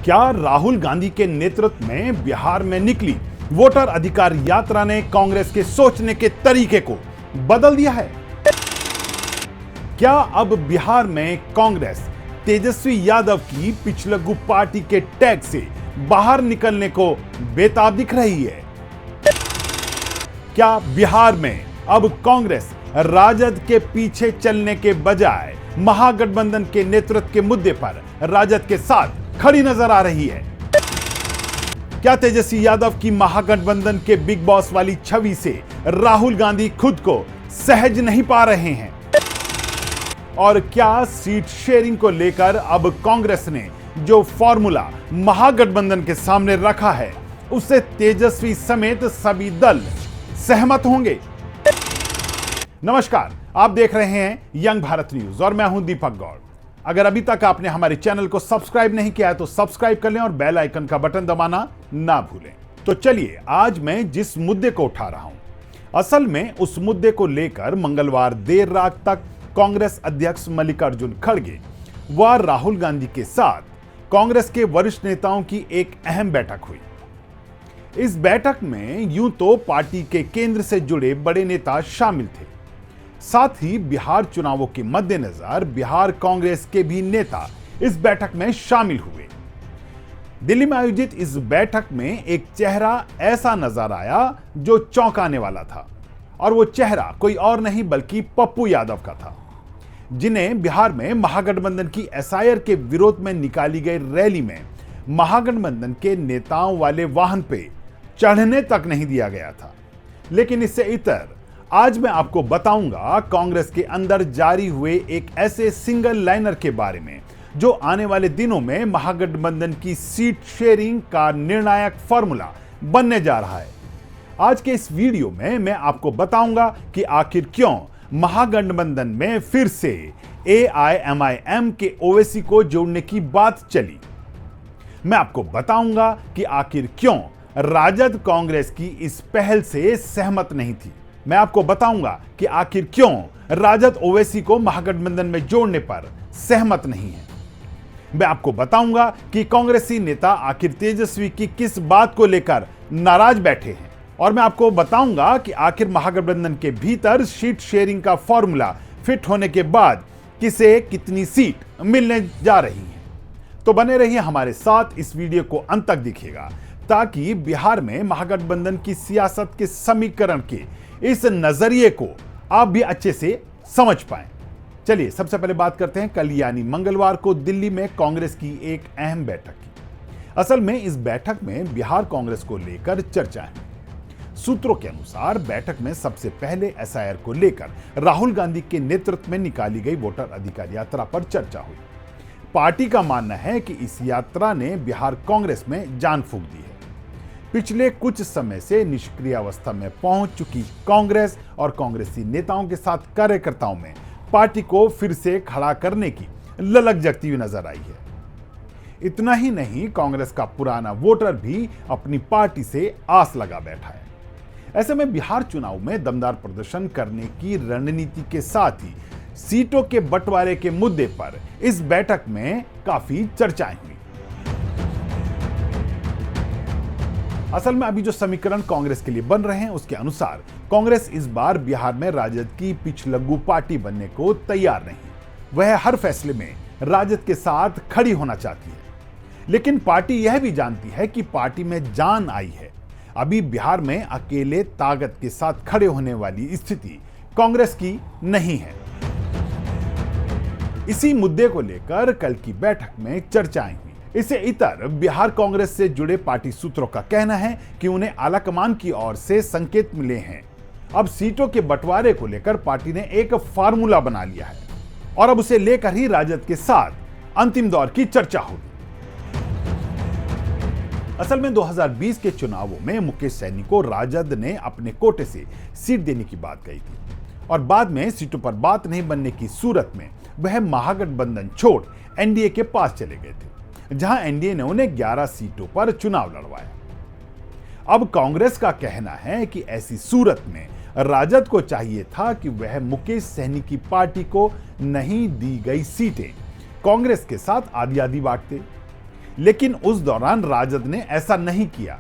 क्या राहुल गांधी के नेतृत्व में बिहार में निकली वोटर अधिकार यात्रा ने कांग्रेस के सोचने के तरीके को बदल दिया है? क्या अब बिहार में कांग्रेस तेजस्वी यादव की पिछलग्गू पार्टी के टैग से बाहर निकलने को बेताब दिख रही है? क्या बिहार में अब कांग्रेस राजद के पीछे चलने के बजाय महागठबंधन के नेतृत्व के मुद्दे पर राजद के साथ खड़ी नजर आ रही है? क्या तेजस्वी यादव की महागठबंधन के बिग बॉस वाली छवि से राहुल गांधी खुद को सहज नहीं पा रहे हैं? और क्या सीट शेयरिंग को लेकर अब कांग्रेस ने जो फॉर्मूला महागठबंधन के सामने रखा है उससे तेजस्वी समेत सभी दल सहमत होंगे? नमस्कार, आप देख रहे हैं यंग भारत न्यूज और मैं हूं दीपक गौड़। अगर अभी तक आपने हमारे चैनल को सब्सक्राइब नहीं किया है तो सब्सक्राइब कर लें और बेल आइकन का बटन दबाना ना भूलें। तो चलिए, आज मैं जिस मुद्दे को उठा रहा हूं, असल में उस मुद्दे को लेकर मंगलवार देर रात तक कांग्रेस अध्यक्ष मल्लिकार्जुन खड़गे व राहुल गांधी के साथ कांग्रेस के वरिष्ठ नेताओं की एक अहम बैठक हुई। इस बैठक में यूं तो पार्टी के केंद्र से जुड़े बड़े नेता शामिल थे, साथ ही बिहार चुनावों के मद्देनजर बिहार कांग्रेस के भी नेता इस बैठक में शामिल हुए। दिल्ली में आयोजित इस बैठक में एक चेहरा ऐसा नजर आया जो चौंकाने वाला था, और वो चेहरा कोई और नहीं बल्कि पप्पू यादव का था, जिन्हें बिहार में महागठबंधन की एसआईआर के विरोध में निकाली गई रैली में महागठबंधन के नेताओं वाले वाहन पे चढ़ने तक नहीं दिया गया था। लेकिन इससे इतर आज मैं आपको बताऊंगा कांग्रेस के अंदर जारी हुए एक ऐसे सिंगल लाइनर के बारे में जो आने वाले दिनों में महागठबंधन की सीट शेयरिंग का निर्णायक फॉर्मूला बनने जा रहा है। आज के इस वीडियो में मैं आपको बताऊंगा कि आखिर क्यों महागठबंधन में फिर से AIMIM के ओवैसी को जोड़ने की बात चली। मैं आपको बताऊंगा कि आखिर क्यों राजद कांग्रेस की इस पहल से सहमत नहीं थी। मैं आपको बताऊंगा कि आखिर क्यों राजद ओवैसी को महागठबंधन में जोड़ने पर सहमत नहीं है। मैं आपको बताऊंगा कि कांग्रेसी नेता आखिर तेजस्वी की किस बात को लेकर नाराज बैठे हैं, और मैं आपको बताऊंगा कि आखिर महागठबंधन के भीतर सीट शेयरिंग का फॉर्मूला फिट होने के बाद किसे कितनी सीट मिलने जा रही है। तो बने रहिए हमारे साथ, इस वीडियो को अंत तक देखिएगा ताकि बिहार में महागठबंधन की सियासत के समीकरण के इस नजरिए को आप भी अच्छे से समझ पाएं। चलिए, सबसे पहले बात करते हैं कल यानी मंगलवार को दिल्ली में कांग्रेस की एक अहम बैठक की। असल में इस बैठक में बिहार कांग्रेस को लेकर चर्चा है। सूत्रों के अनुसार बैठक में सबसे पहले एसआईआर को लेकर राहुल गांधी के नेतृत्व में निकाली गई वोटर अधिकार यात्रा पर चर्चा हुई। पार्टी का मानना है कि इस यात्रा ने बिहार कांग्रेस में जान फूंक दी है। पिछले कुछ समय से निष्क्रिय अवस्था में पहुंच चुकी कांग्रेस और कांग्रेसी नेताओं के साथ कार्यकर्ताओं में पार्टी को फिर से खड़ा करने की ललक जगती हुई नजर आई है। इतना ही नहीं, कांग्रेस का पुराना वोटर भी अपनी पार्टी से आस लगा बैठा है। ऐसे में बिहार चुनाव में दमदार प्रदर्शन करने की रणनीति के साथ ही सीटों के बंटवारे के मुद्दे पर इस बैठक में काफी चर्चाएं हुई। असल में अभी जो समीकरण कांग्रेस के लिए बन रहे हैं उसके अनुसार कांग्रेस इस बार बिहार में राजद की पिछलग्गू पार्टी बनने को तैयार नहीं। वह हर फैसले में राजद के साथ खड़ी होना चाहती है, लेकिन पार्टी यह भी जानती है कि पार्टी में जान आई है। अभी बिहार में अकेले ताकत के साथ खड़े होने वाली स्थिति कांग्रेस की नहीं है। इसी मुद्दे को लेकर कल की बैठक में चर्चाएं हुई। इससे इतर बिहार कांग्रेस से जुड़े पार्टी सूत्रों का कहना है कि उन्हें आलाकमान की ओर से संकेत मिले हैं। अब सीटों के बंटवारे को लेकर पार्टी ने एक फार्मूला बना लिया है और अब उसे लेकर ही राजद के साथ अंतिम दौर की चर्चा होगी। असल में 2020 के चुनावों में मुकेश सहनी को राजद ने अपने कोटे से सीट देने की बात कही थी, और बाद में सीटों पर बात नहीं बनने की सूरत में वह महागठबंधन छोड़ एनडीए के पास चले गए थे, जहां एनडीए ने उन्हें 11 सीटों पर चुनाव लड़वाया। अब कांग्रेस का कहना है कि ऐसी सूरत में राजद को चाहिए था कि वह मुकेश सहनी की पार्टी को नहीं दी गई सीटें कांग्रेस के साथ आधी आधी बांटते, लेकिन उस दौरान राजद ने ऐसा नहीं किया।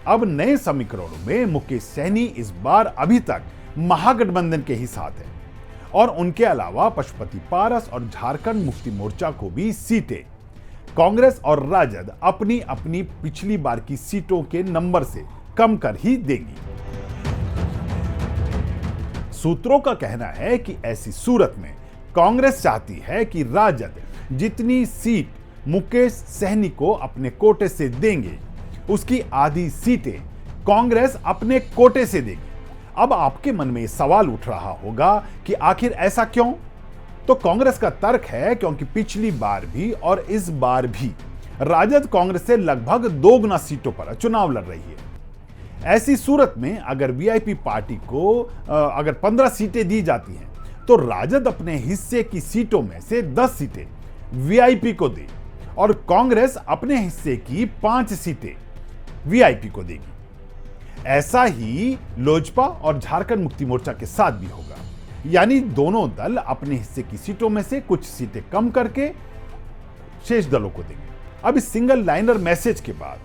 अब नए समीकरणों में मुकेश सहनी इस बार अभी तक महागठबंधन के ही साथ है और उनके अलावा पशुपति पारस और झारखंड मुक्ति मोर्चा को भी सीटें कांग्रेस और राजद अपनी अपनी पिछली बार की सीटों के नंबर से कम कर ही देंगी। सूत्रों का कहना है कि ऐसी सूरत में कांग्रेस चाहती है कि राजद जितनी सीट मुकेश सहनी को अपने कोटे से देंगे उसकी आधी सीटें कांग्रेस अपने कोटे से देगी। अब आपके मन में सवाल उठ रहा होगा कि आखिर ऐसा क्यों? तो कांग्रेस का तर्क है क्योंकि पिछली बार भी और इस बार भी राजद कांग्रेस से लगभग 2 गुना सीटों पर चुनाव लड़ रही है। ऐसी सूरत में अगर वीआईपी पार्टी को अगर 15 सीटें दी जाती हैं तो राजद अपने हिस्से की सीटों में से 10 सीटें वीआईपी को दे और कांग्रेस अपने हिस्से की 5 सीटें वीआईपी को देगी। ऐसा ही लोजपा और झारखंड मुक्ति मोर्चा के साथ भी होगा, यानी दोनों दल अपने हिस्से की सीटों में से कुछ सीटें कम करके शेष दलों को देंगे। अब इस सिंगल लाइनर मैसेज के बाद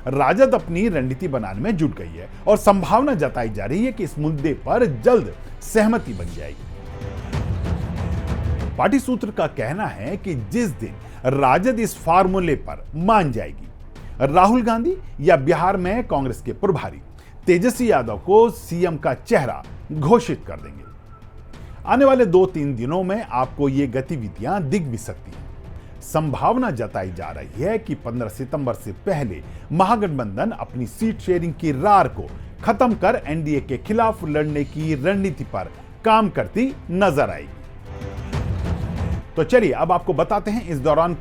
राजद अपनी रणनीति बनाने में जुट गई है और संभावना जताई जा रही है कि इस मुद्दे पर जल्द सहमति बन जाएगी। पार्टी सूत्र का कहना है कि जिस दिन राजद इस फार्मूले पर मान जाएगी, राहुल गांधी या बिहार में कांग्रेस के प्रभारी तेजस्वी यादव को सीएम का चेहरा घोषित कर देंगे। आने वाले 2-3 दिनों में आपको ये गतिविधियां दिख भी सकती हैं। संभावना जताई जा रही है कि 15 सितंबर से पहले महागठबंधन अपनी सीट शेयरिंग की रार को खत्म कर एनडीए के खिलाफ लड़ने की रणनीति पर काम करती नजर आएगी। तो चलिए अब आपको बताते हैं इस दौरान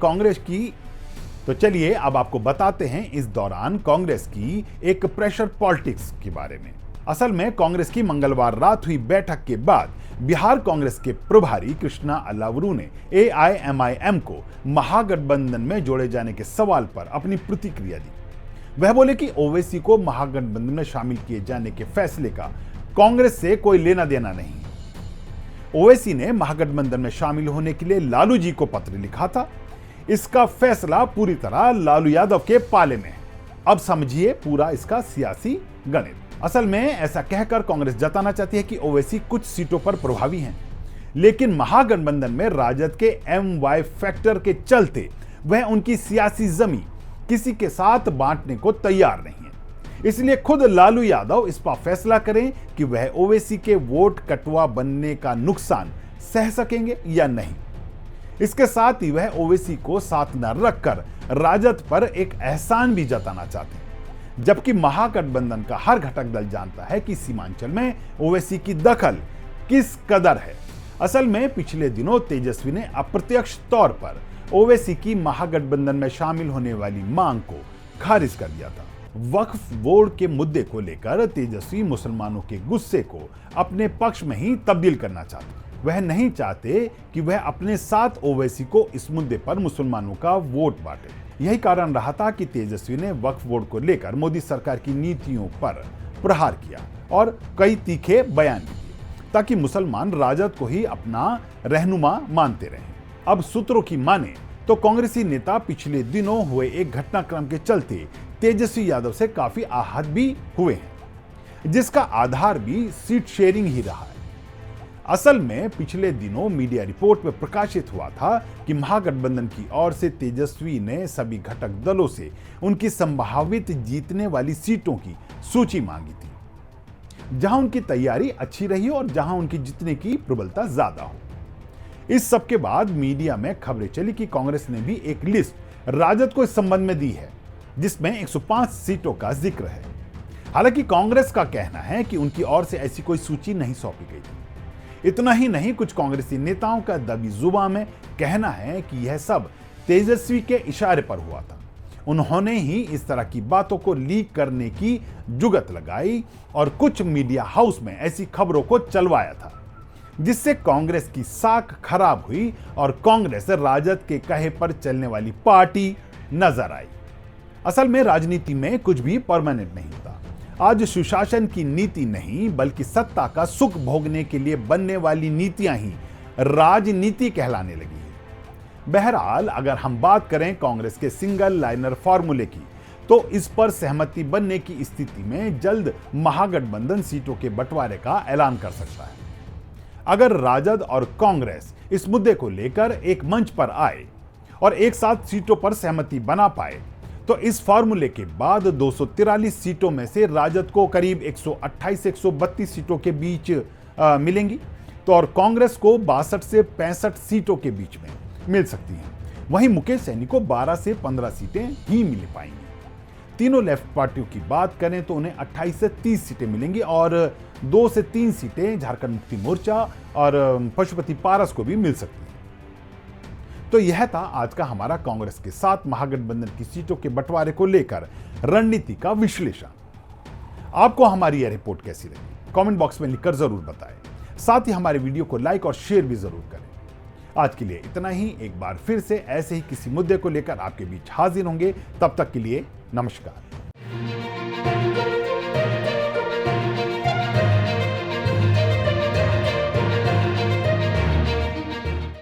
कांग्रेस की एक प्रेशर पॉलिटिक्स के बारे में। असल में कांग्रेस की मंगलवार रात हुई बैठक के बाद बिहार कांग्रेस के प्रभारी कृष्णा अलावरू ने एआईएमआईएम को महागठबंधन में जोड़े जाने के सवाल पर अपनी प्रतिक्रिया दी। वह बोले कि ओवैसी को महागठबंधन में शामिल किए जाने के फैसले का कांग्रेस से कोई लेना देना नहीं। ओवैसी ने महागठबंधन में शामिल होने के लिए लालू जी को पत्र लिखा था। इसका फैसला पूरी तरह लालू यादव के पाले में है। अब समझिए पूरा इसका सियासी गणित। असल में ऐसा कहकर कांग्रेस जताना चाहती है कि ओवैसी कुछ सीटों पर प्रभावी हैं, लेकिन महागठबंधन में राजद के एमवाई फैक्टर के चलते वह उनकी सियासी जमीन किसी के साथ बांटने को तैयार नहीं है। इसलिए खुद लालू यादव इस पर फैसला करें कि वह ओवैसी के वोट कटवा बनने का नुकसान सह सकेंगे या नहीं। इसके साथ ही वह ओवैसी को साथ न रखकर राजद पर एक एहसान भी जताना चाहते हैं, जबकि महागठबंधन का हर घटक दल जानता है कि सीमांचल में ओवैसी की दखल किस कदर है। असल में पिछले दिनों तेजस्वी ने अप्रत्यक्ष तौर पर ओवैसी की महागठबंधन में शामिल होने वाली मांग को खारिज कर दिया था। वक्फ बोर्ड के मुद्दे को लेकर तेजस्वी मुसलमानों के गुस्से को अपने पक्ष में ही तब्दील करना चाहते। वह नहीं चाहते कि वह अपने साथ ओवैसी को इस मुद्दे पर मुसलमानों का वोट बांटे। यही कारण रहा था कि तेजस्वी ने वक्फ बोर्ड को लेकर मोदी सरकार की नीतियों पर प्रहार किया और कई तीखे बयान दिए ताकि मुसलमान राजद को ही अपना रहनुमा मानते रहें। अब सूत्रों की माने तो कांग्रेसी नेता पिछले दिनों हुए एक घटनाक्रम के चलते तेजस्वी यादव से काफी आहत भी हुए हैं, जिसका आधार भी सीट शेयरिंग ही रहा है। असल में पिछले दिनों मीडिया रिपोर्ट में प्रकाशित हुआ था कि महागठबंधन की ओर से तेजस्वी ने सभी घटक दलों से उनकी संभावित जीतने वाली सीटों की सूची मांगी थी, जहां उनकी तैयारी अच्छी रही और जहां उनकी जीतने की प्रबलता ज्यादा हो। इस सब के बाद मीडिया में खबरें चली कि कांग्रेस ने भी एक लिस्ट राजद को इस संबंध में दी है, जिसमें 105 सीटों का जिक्र है। हालांकि कांग्रेस का कहना है कि उनकी ओर से ऐसी कोई सूची नहीं सौंपी गई थी। इतना ही नहीं, कुछ कांग्रेसी नेताओं का दबी जुबान में कहना है कि यह सब तेजस्वी के इशारे पर हुआ था। उन्होंने ही इस तरह की बातों को लीक करने की जुगत लगाई और कुछ मीडिया हाउस में ऐसी खबरों को चलवाया था, जिससे कांग्रेस की साख खराब हुई और कांग्रेस राजद के कहे पर चलने वाली पार्टी नजर आई। असल में राजनीति में कुछ भी परमानेंट नहीं होता। आज सुशासन की नीति नहीं बल्कि सत्ता का सुख भोगने के लिए बनने वाली नीतियां ही राजनीति कहलाने लगी है। बहरहाल अगर हम बात करें कांग्रेस के सिंगल लाइनर फॉर्मूले की, तो इस पर सहमति बनने की स्थिति में जल्द महागठबंधन सीटों के बंटवारे का ऐलान कर सकता है। अगर राजद और कांग्रेस इस मुद्दे को लेकर एक मंच पर आए और एक साथ सीटों पर सहमति बना पाए, तो इस फॉर्मूले के बाद 243 सीटों में से राजद को करीब 128 से 132 सीटों के बीच मिलेंगी, तो और कांग्रेस को 62 से 65 सीटों के बीच में मिल सकती हैं। वहीं मुकेश सहनी को 12 से 15 सीटें ही मिल पाएंगी। तीनों लेफ्ट पार्टियों की बात करें तो उन्हें 28 से 30 सीटें मिलेंगी और 2 से 3 सीटें झारखंड मुक्ति मोर्चा और पशुपति पारस को भी मिल सकती हैं। तो यह था आज का हमारा कांग्रेस के साथ महागठबंधन की सीटों के बंटवारे को लेकर रणनीति का विश्लेषण। आपको हमारी यह रिपोर्ट कैसी लगी? कमेंट बॉक्स में लिखकर जरूर बताएं। साथ ही हमारे वीडियो को लाइक और शेयर भी जरूर करें। आज के लिए इतना ही। एक बार फिर से ऐसे ही किसी मुद्दे को लेकर आपके बीच हाजिर होंगे। तब तक के लिए नमस्कार।